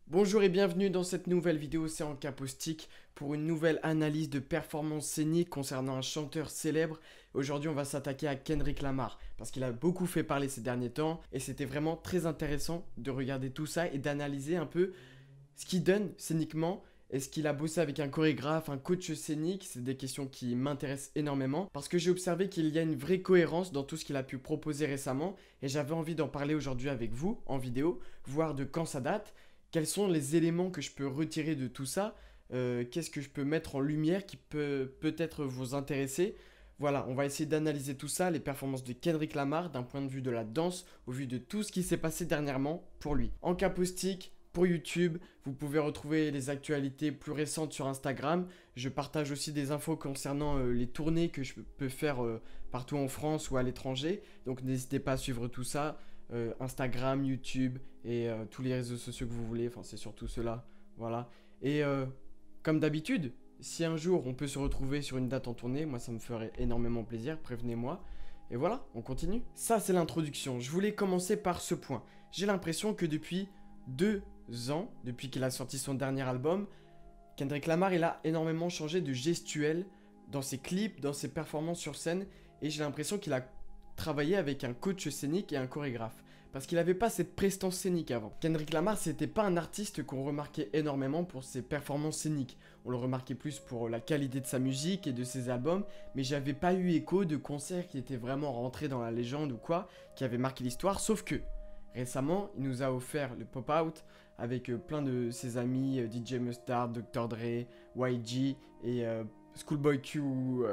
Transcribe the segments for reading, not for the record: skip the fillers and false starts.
Bonjour et bienvenue dans cette nouvelle vidéo, c'est en Capostic pour une nouvelle analyse de performance scénique concernant un chanteur célèbre. Aujourd'hui on va s'attaquer à Kendrick Lamar parce qu'il a beaucoup fait parler ces derniers temps et c'était vraiment très intéressant de regarder tout ça et d'analyser un peu ce qu'il donne scéniquement. Est-ce qu'il a bossé avec un chorégraphe, un coach scénique? C'est des questions qui m'intéressent énormément parce que j'ai observé qu'il y a une vraie cohérence dans tout ce qu'il a pu proposer récemment et j'avais envie d'en parler aujourd'hui avec vous en vidéo, voir de quand ça date. Quels sont les éléments que je peux retirer de tout ça? Qu'est-ce que je peux mettre en lumière qui peut peut-être vous intéresser? Voilà, on va essayer d'analyser tout ça, les performances de Kendrick Lamar d'un point de vue de la danse, au vu de tout ce qui s'est passé dernièrement pour lui. En capostique, pour YouTube, vous pouvez retrouver les actualités plus récentes sur Instagram. Je partage aussi des infos concernant les tournées que je peux faire partout en France ou à l'étranger. Donc n'hésitez pas à suivre tout ça. Instagram, YouTube et tous les réseaux sociaux que vous voulez. Enfin, c'est surtout cela. Voilà. Et comme d'habitude, si un jour on peut se retrouver sur une date en tournée, moi ça me ferait énormément plaisir. Prévenez-moi. Et voilà, on continue. Ça, c'est l'introduction. Je voulais commencer par ce point. J'ai l'impression que depuis 2 ans, depuis qu'il a sorti son dernier album, Kendrick Lamar, il a énormément changé de gestuel dans ses clips, dans ses performances sur scène. Et j'ai l'impression qu'il a travaillé avec un coach scénique et un chorégraphe. Parce qu'il n'avait pas cette prestance scénique avant. Kendrick Lamar, c'était pas un artiste qu'on remarquait énormément pour ses performances scéniques. On le remarquait plus pour la qualité de sa musique et de ses albums, mais j'avais pas eu écho de concerts qui étaient vraiment rentrés dans la légende ou quoi, qui avaient marqué l'histoire, sauf que récemment, il nous a offert le pop-out avec plein de ses amis, DJ Mustard, Dr. Dre, YG et Schoolboy Q,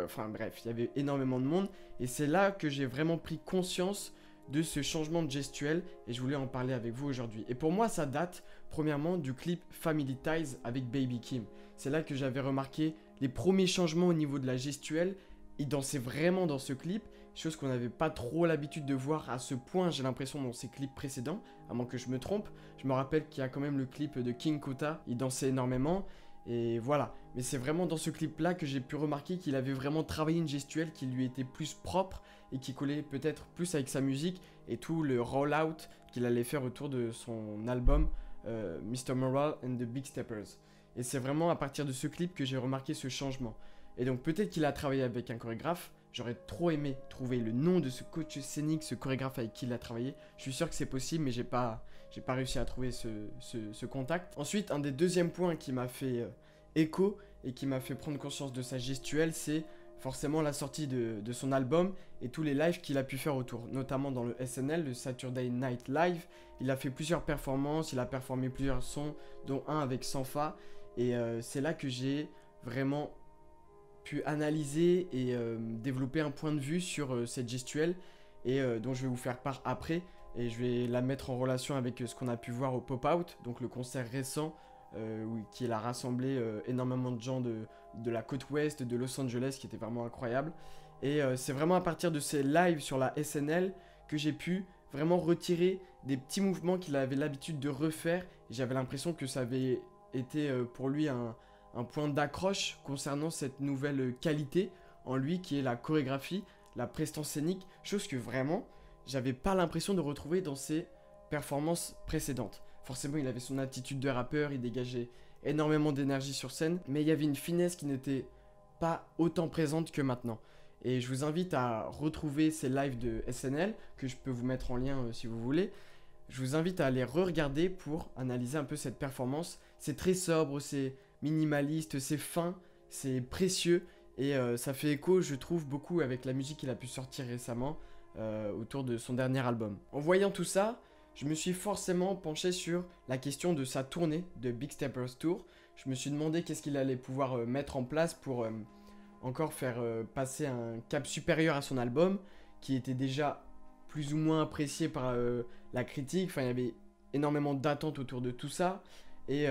enfin bref, il y avait énormément de monde. Et c'est là que j'ai vraiment pris conscience de ce changement de gestuel et je voulais en parler avec vous aujourd'hui. Et pour moi, ça date premièrement du clip Family Ties avec Baby Kim. C'est là que j'avais remarqué les premiers changements au niveau de la gestuelle. Il dansait vraiment dans ce clip, chose qu'on n'avait pas trop l'habitude de voir à ce point, j'ai l'impression, dans ses clips précédents, à moins que je me trompe. Je me rappelle qu'il y a quand même le clip de King Kota, il dansait énormément, et voilà. Mais c'est vraiment dans ce clip-là que j'ai pu remarquer qu'il avait vraiment travaillé une gestuelle qui lui était plus propre et qui collait peut-être plus avec sa musique et tout le roll-out qu'il allait faire autour de son album Mr. Moral and the Big Steppers. Et c'est vraiment à partir de ce clip que j'ai remarqué ce changement. Et donc peut-être qu'il a travaillé avec un chorégraphe. J'aurais trop aimé trouver le nom de ce coach scénique, ce chorégraphe avec qui il a travaillé. Je suis sûr que c'est possible, mais j'ai pas réussi à trouver ce contact. Ensuite, un des deuxièmes points qui m'a fait écho et qui m'a fait prendre conscience de sa gestuelle, c'est forcément la sortie de son album et tous les lives qu'il a pu faire autour, notamment dans le SNL, le Saturday Night Live. Il a fait plusieurs performances, il a performé plusieurs sons, dont un avec Sanfa. Et c'est là que j'ai vraiment pu analyser et développer un point de vue sur cette gestuelle et dont je vais vous faire part après et je vais la mettre en relation avec ce qu'on a pu voir au Pop-Out, donc le concert récent qui a rassemblé énormément de gens de la côte ouest, de Los Angeles, qui était vraiment incroyable. Et c'est vraiment à partir de ces lives sur la SNL que j'ai pu vraiment retirer des petits mouvements qu'il avait l'habitude de refaire. J'avais l'impression que ça avait été pour lui un point d'accroche concernant cette nouvelle qualité en lui qui est la chorégraphie, la prestance scénique, chose que vraiment j'avais pas l'impression de retrouver dans ses performances précédentes. Forcément, il avait son attitude de rappeur, il dégageait énormément d'énergie sur scène, mais il y avait une finesse qui n'était pas autant présente que maintenant. Et je vous invite à retrouver ces lives de SNL, que je peux vous mettre en lien si vous voulez. Je vous invite à les re-regarder pour analyser un peu cette performance. C'est très sobre, c'est minimaliste, c'est fin, c'est précieux et ça fait écho, je trouve, beaucoup avec la musique qu'il a pu sortir récemment autour de son dernier album. En voyant tout ça, je me suis forcément penché sur la question de sa tournée de Big Steppers Tour. Je me suis demandé qu'est-ce qu'il allait pouvoir mettre en place pour encore faire passer un cap supérieur à son album, qui était déjà plus ou moins apprécié par la critique. Enfin, il y avait énormément d'attentes autour de tout ça. Et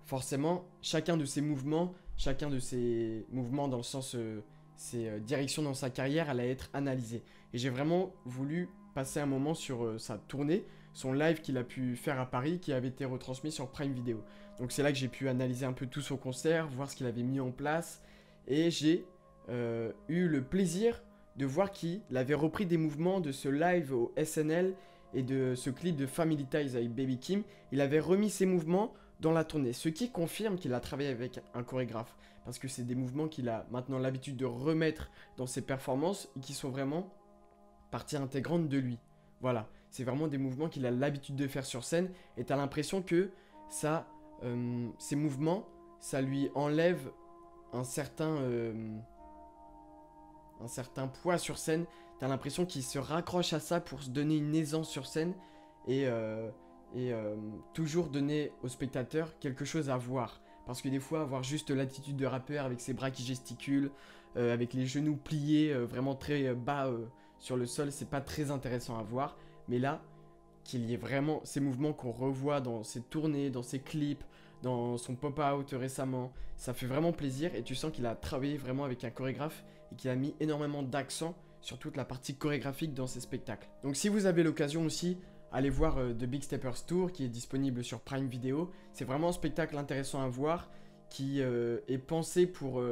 forcément, chacun de ses mouvements dans le sens ses directions dans sa carrière, allait être analysé. Et j'ai vraiment voulu passer un moment sur sa tournée, son live qu'il a pu faire à Paris, qui avait été retransmis sur Prime Video. Donc c'est là que j'ai pu analyser un peu tout son concert, voir ce qu'il avait mis en place, et j'ai eu le plaisir de voir qu'il avait repris des mouvements de ce live au SNL et de ce clip de Family Ties avec Baby Kim, il avait remis ses mouvements dans la tournée, ce qui confirme qu'il a travaillé avec un chorégraphe, parce que c'est des mouvements qu'il a maintenant l'habitude de remettre dans ses performances et qui sont vraiment partie intégrante de lui. Voilà, c'est vraiment des mouvements qu'il a l'habitude de faire sur scène et t'as l'impression que ça, ces mouvements, ça lui enlève un certain poids sur scène. T'as l'impression qu'il se raccroche à ça pour se donner une aisance sur scène et toujours donner au spectateur quelque chose à voir. Parce que des fois, avoir juste l'attitude de rappeur avec ses bras qui gesticulent, avec les genoux pliés vraiment très bas sur le sol, c'est pas très intéressant à voir. Mais là, qu'il y ait vraiment ces mouvements qu'on revoit dans ses tournées, dans ses clips, dans son pop-out récemment, ça fait vraiment plaisir et tu sens qu'il a travaillé vraiment avec un chorégraphe et qu'il a mis énormément d'accent sur toute la partie chorégraphique dans ses spectacles. Donc si vous avez l'occasion aussi, allez voir The Big Steppers Tour qui est disponible sur Prime Video. C'est vraiment un spectacle intéressant à voir qui est pensé pour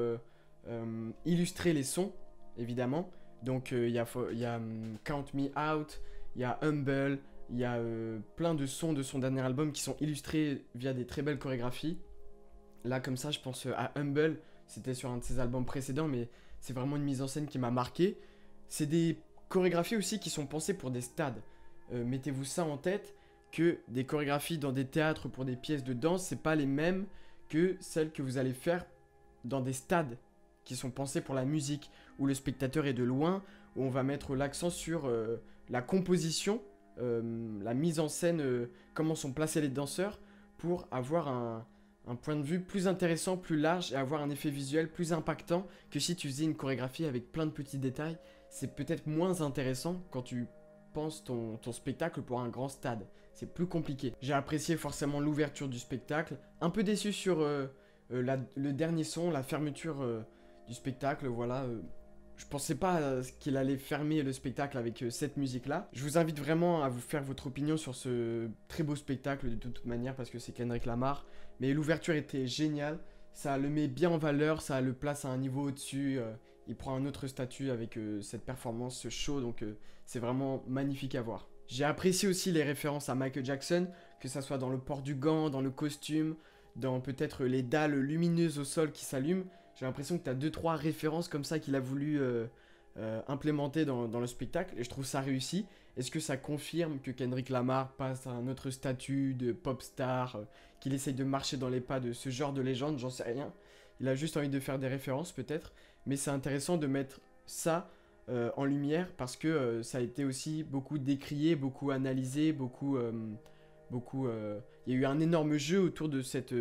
illustrer les sons, évidemment. Donc il y a Count Me Out, il y a Humble, il y a plein de sons de son dernier album qui sont illustrés via des très belles chorégraphies. Là comme ça je pense à Humble, c'était sur un de ses albums précédents mais c'est vraiment une mise en scène qui m'a marqué. C'est des chorégraphies aussi qui sont pensées pour des stades. Mettez-vous ça en tête, que des chorégraphies dans des théâtres pour des pièces de danse, c'est pas les mêmes que celles que vous allez faire dans des stades qui sont pensés pour la musique, où le spectateur est de loin, où on va mettre l'accent sur la composition, la mise en scène, comment sont placés les danseurs, pour avoir un point de vue plus intéressant, plus large, et avoir un effet visuel plus impactant que si tu faisais une chorégraphie avec plein de petits détails. C'est peut-être moins intéressant quand tu penses ton spectacle pour un grand stade. C'est plus compliqué. J'ai apprécié forcément l'ouverture du spectacle, un peu déçu sur le dernier son, la fermeture du spectacle, voilà. Je pensais pas qu'il allait fermer le spectacle avec cette musique-là. Je vous invite vraiment à vous faire votre opinion sur ce très beau spectacle de toute manière parce que c'est Kendrick Lamar. Mais l'ouverture était géniale, ça le met bien en valeur, ça le place à un niveau au-dessus. Il prend un autre statut avec cette performance, ce show, donc c'est vraiment magnifique à voir. J'ai apprécié aussi les références à Michael Jackson, que ça soit dans le port du gant, dans le costume, dans peut-être les dalles lumineuses au sol qui s'allument. J'ai l'impression que tu as 2-3 références comme ça qu'il a voulu implémenter dans le spectacle et je trouve ça réussi. Est-ce que ça confirme que Kendrick Lamar passe à un autre statut de pop star, qu'il essaye de marcher dans les pas de ce genre de légende? J'en sais rien. Il a juste envie de faire des références peut-être, mais c'est intéressant de mettre ça en lumière parce que ça a été aussi beaucoup décrié, beaucoup analysé, il y a eu un énorme jeu autour de cette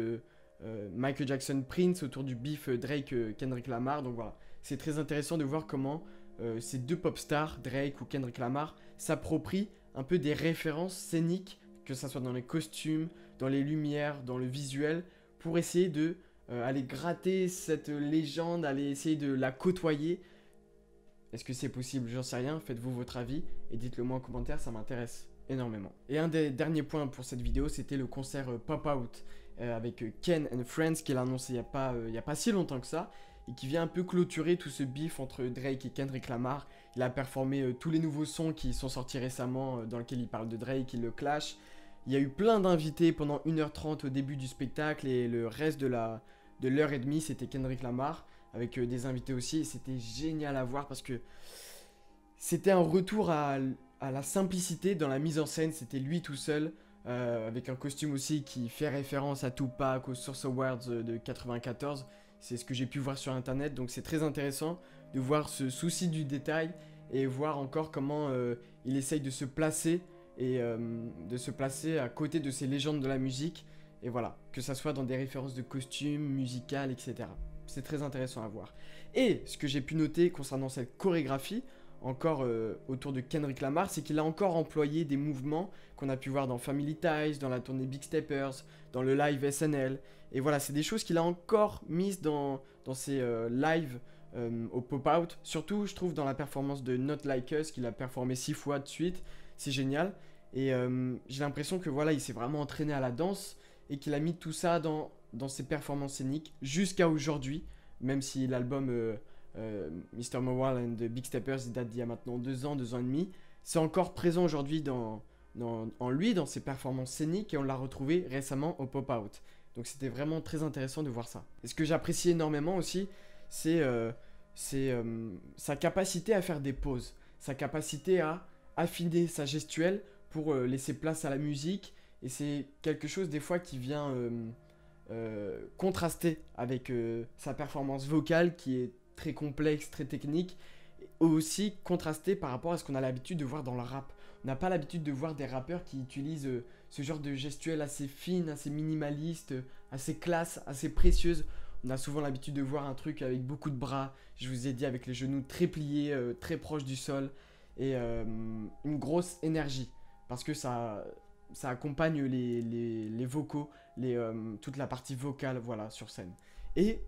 Michael Jackson Prince, autour du beef Drake Kendrick Lamar. Donc voilà, c'est très intéressant de voir comment ces deux pop stars, Drake ou Kendrick Lamar, s'approprient un peu des références scéniques, que ça soit dans les costumes, dans les lumières, dans le visuel, pour essayer de aller gratter cette légende, aller essayer de la côtoyer. Est-ce que c'est possible? J'en sais rien, faites-vous votre avis et dites-le moi en commentaire, ça m'intéresse énormément. Et un des derniers points pour cette vidéo, c'était le concert Pop Out avec Ken and Friends qu'il a annoncé il y a pas si longtemps que ça et qui vient un peu clôturer tout ce beef entre Drake et Kendrick Lamar. Il a performé tous les nouveaux sons qui sont sortis récemment dans lesquels il parle de Drake, il le clash. Il y a eu plein d'invités pendant 1h30 au début du spectacle et le reste de l'heure et demie c'était Kendrick Lamar avec des invités aussi et c'était génial à voir parce que c'était un retour à la simplicité dans la mise en scène, c'était lui tout seul avec un costume aussi qui fait référence à Tupac, aux Source Awards de 94, c'est ce que j'ai pu voir sur internet, donc c'est très intéressant de voir ce souci du détail et voir encore comment il essaye de se placer et de se placer à côté de ces légendes de la musique et voilà, que ça soit dans des références de costumes, musicales, etc. C'est très intéressant à voir. Et ce que j'ai pu noter concernant cette chorégraphie, encore autour de Kendrick Lamar, c'est qu'il a encore employé des mouvements qu'on a pu voir dans Family Ties, dans la tournée Big Steppers, dans le live SNL. Et voilà, c'est des choses qu'il a encore mises dans ses lives au pop-out. Surtout, je trouve, dans la performance de Not Like Us, qu'il a performé 6 fois de suite. C'est génial. Et j'ai l'impression que voilà, il s'est vraiment entraîné à la danse et qu'il a mis tout ça dans ses performances scéniques jusqu'à aujourd'hui, même si l'album Mr. Mowal and the Big Steppers date d'il y a maintenant 2 ans et demi, c'est encore présent aujourd'hui dans en lui, dans ses performances scéniques, et on l'a retrouvé récemment au Pop-Out. Donc c'était vraiment très intéressant de voir ça. Et ce que j'apprécie énormément aussi, c'est sa capacité à faire des pauses, sa capacité à affiner sa gestuelle pour laisser place à la musique. Et c'est quelque chose des fois qui vient contraster avec sa performance vocale qui est très complexe, très technique, aussi contrasté par rapport à ce qu'on a l'habitude de voir dans le rap. On n'a pas l'habitude de voir des rappeurs qui utilisent ce genre de gestuelle assez fine, assez minimaliste, assez classe, assez précieuse. On a souvent l'habitude de voir un truc avec beaucoup de bras, je vous ai dit, avec les genoux très pliés, très proches du sol, et une grosse énergie, parce que ça accompagne les vocaux, toute la partie vocale, voilà, sur scène. Et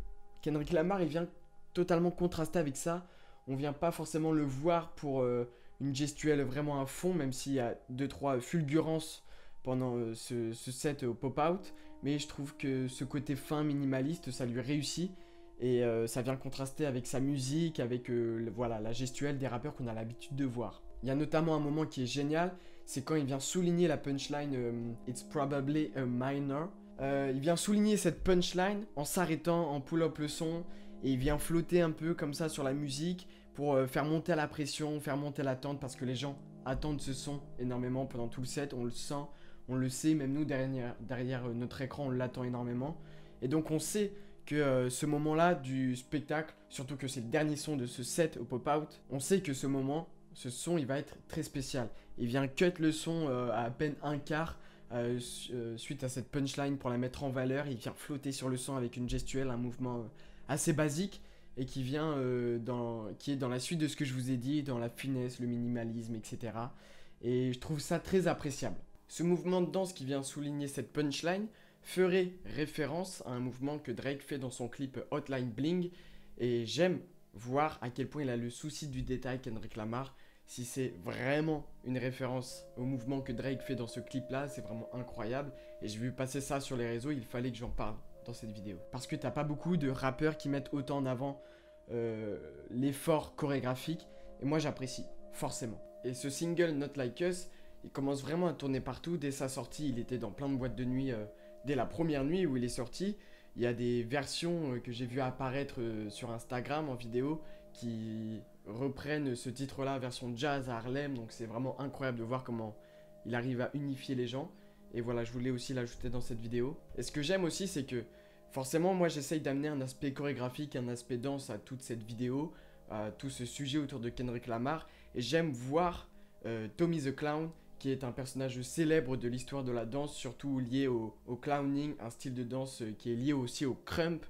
Kendrick Lamar, il vient totalement contraster avec ça. On vient pas forcément le voir pour une gestuelle vraiment à fond, même s'il y a 2-3 fulgurances pendant ce set au pop-out. Mais je trouve que ce côté fin, minimaliste, ça lui réussit. Et ça vient contraster avec sa musique, avec voilà, la gestuelle des rappeurs qu'on a l'habitude de voir. Il y a notamment un moment qui est génial, c'est quand il vient souligner la punchline It's probably a minor. Il vient souligner cette punchline en s'arrêtant, en pull-up le son, et il vient flotter un peu comme ça sur la musique pour faire monter la pression, faire monter l'attente, parce que les gens attendent ce son énormément pendant tout le set, on le sent, on le sait, même nous derrière notre écran on l'attend énormément. Et donc on sait que ce moment-là du spectacle, surtout que c'est le dernier son de ce set au pop-out, on sait que ce son il va être très spécial. Il vient cut le son à peine un quart suite à cette punchline pour la mettre en valeur. Il vient flotter sur le son avec une gestuelle, un mouvement assez basique, et qui vient qui est dans la suite de ce que je vous ai dit, dans la finesse, le minimalisme, etc. Et je trouve ça très appréciable. Ce mouvement de danse qui vient souligner cette punchline ferait référence à un mouvement que Drake fait dans son clip Hotline Bling, et j'aime voir à quel point il a le souci du détail, Kendrick Lamar. Si c'est vraiment une référence au mouvement que Drake fait dans ce clip là, c'est vraiment incroyable, et j'ai vu passer ça sur les réseaux, il fallait que j'en parle dans cette vidéo. Parce que t'as pas beaucoup de rappeurs qui mettent autant en avant l'effort chorégraphique, et moi j'apprécie, forcément. Et ce single Not Like Us, il commence vraiment à tourner partout. Dès sa sortie, il était dans plein de boîtes de nuit, dès la première nuit où il est sorti. Il y a des versions que j'ai vues apparaître sur Instagram en vidéo qui reprennent ce titre-là, version jazz à Harlem, donc c'est vraiment incroyable de voir comment il arrive à unifier les gens. Et voilà, je voulais aussi l'ajouter dans cette vidéo. Et ce que j'aime aussi, c'est que forcément, moi j'essaye d'amener un aspect chorégraphique, un aspect danse à toute cette vidéo, à tout ce sujet autour de Kendrick Lamar. Et j'aime voir Tommy the Clown, qui est un personnage célèbre de l'histoire de la danse, surtout lié au clowning, un style de danse qui est lié aussi au crump,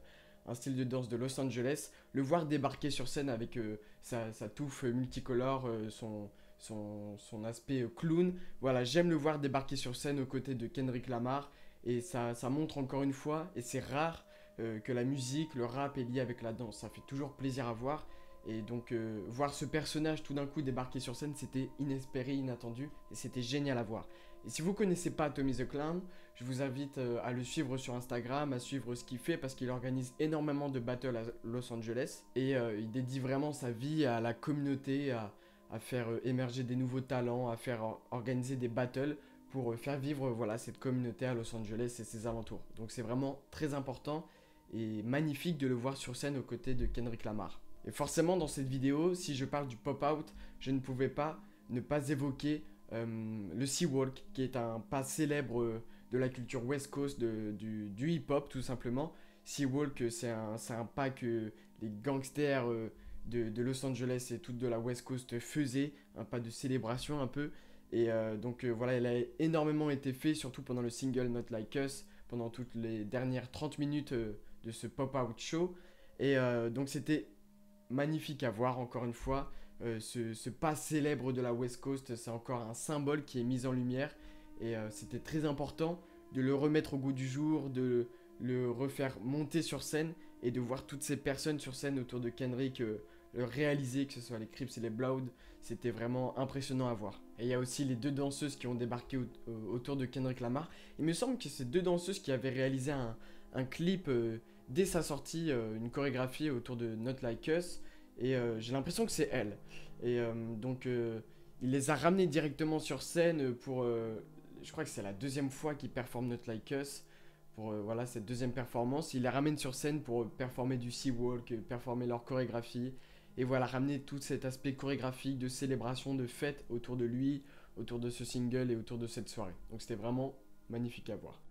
un style de danse de Los Angeles. Le voir débarquer sur scène avec sa touffe multicolore, son aspect clown. Voilà, j'aime le voir débarquer sur scène aux côtés de Kendrick Lamar, et ça montre encore une fois, et c'est rare que la musique, le rap est lié avec la danse. Ça fait toujours plaisir à voir, et donc voir ce personnage tout d'un coup débarquer sur scène, c'était inespéré, inattendu, et c'était génial à voir. Et si vous connaissez pas Tommy the Clown, je vous invite à le suivre sur Instagram, à suivre ce qu'il fait, parce qu'il organise énormément de battles à Los Angeles, et il dédie vraiment sa vie à la communauté, à faire émerger des nouveaux talents, à faire organiser des battles pour faire vivre voilà, cette communauté à Los Angeles et ses alentours. Donc c'est vraiment très important et magnifique de le voir sur scène aux côtés de Kendrick Lamar. Et forcément dans cette vidéo, si je parle du pop-out, je ne pouvais pas ne pas évoquer le Sea-Walk, qui est un pas célèbre de la culture West Coast, du hip-hop tout simplement. Sea-Walk, c'est un pas que les gangsters de Los Angeles et toute de la West Coast faisaient, un pas de célébration un peu. Et donc voilà, il a énormément été fait, surtout pendant le single Not Like Us, pendant toutes les dernières 30 minutes de ce pop-out show. Et donc c'était magnifique à voir, encore une fois. Ce pas célèbre de la West Coast, c'est encore un symbole qui est mis en lumière. Et c'était très important de le remettre au goût du jour, de le refaire monter sur scène, et de voir toutes ces personnes sur scène autour de Kendrick le réaliser, que ce soit les Crips et les Bloods. C'était vraiment impressionnant à voir. Et il y a aussi les deux danseuses qui ont débarqué autour de Kendrick Lamar. Il me semble que c'est deux danseuses qui avaient réalisé un clip dès sa sortie, une chorégraphie autour de Not Like Us. Et j'ai l'impression que c'est elles. Et donc Il les a ramenés directement sur scène pour... je crois que c'est la deuxième fois qu'il performe Not Like Us. Pour voilà, cette deuxième performance. Il les ramène sur scène pour performer du Sea-Walk, performer leur chorégraphie. Et voilà, ramener tout cet aspect chorégraphique, de célébration, de fête autour de lui, autour de ce single et autour de cette soirée. Donc c'était vraiment magnifique à voir.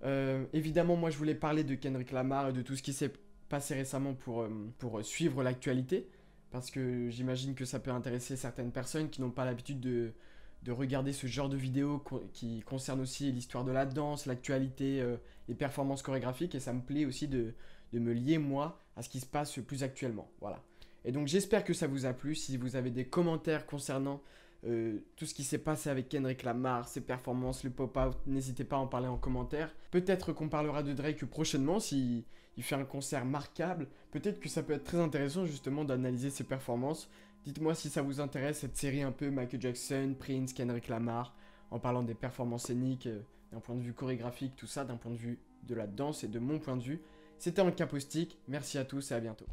Évidemment, moi je voulais parler de Kendrick Lamar et de tout ce qui s'est passé récemment pour suivre l'actualité. Parce que j'imagine que ça peut intéresser certaines personnes qui n'ont pas l'habitude de regarder ce genre de vidéos qui concernent aussi l'histoire de la danse, l'actualité, les performances chorégraphiques. Et ça me plaît aussi de me lier, moi, à ce qui se passe plus actuellement. Voilà. Et donc j'espère que ça vous a plu. Si vous avez des commentaires concernant tout ce qui s'est passé avec Kendrick Lamar, ses performances, le pop-out, n'hésitez pas à en parler en commentaire. Peut-être qu'on parlera de Drake prochainement si il fait un concert marquable. Peut-être que ça peut être très intéressant justement d'analyser ses performances. Dites-moi si ça vous intéresse, cette série un peu Michael Jackson, Prince, Kendrick Lamar, en parlant des performances scéniques, d'un point de vue chorégraphique, tout ça, d'un point de vue de la danse et de mon point de vue. C'était Encapostique, merci à tous et à bientôt.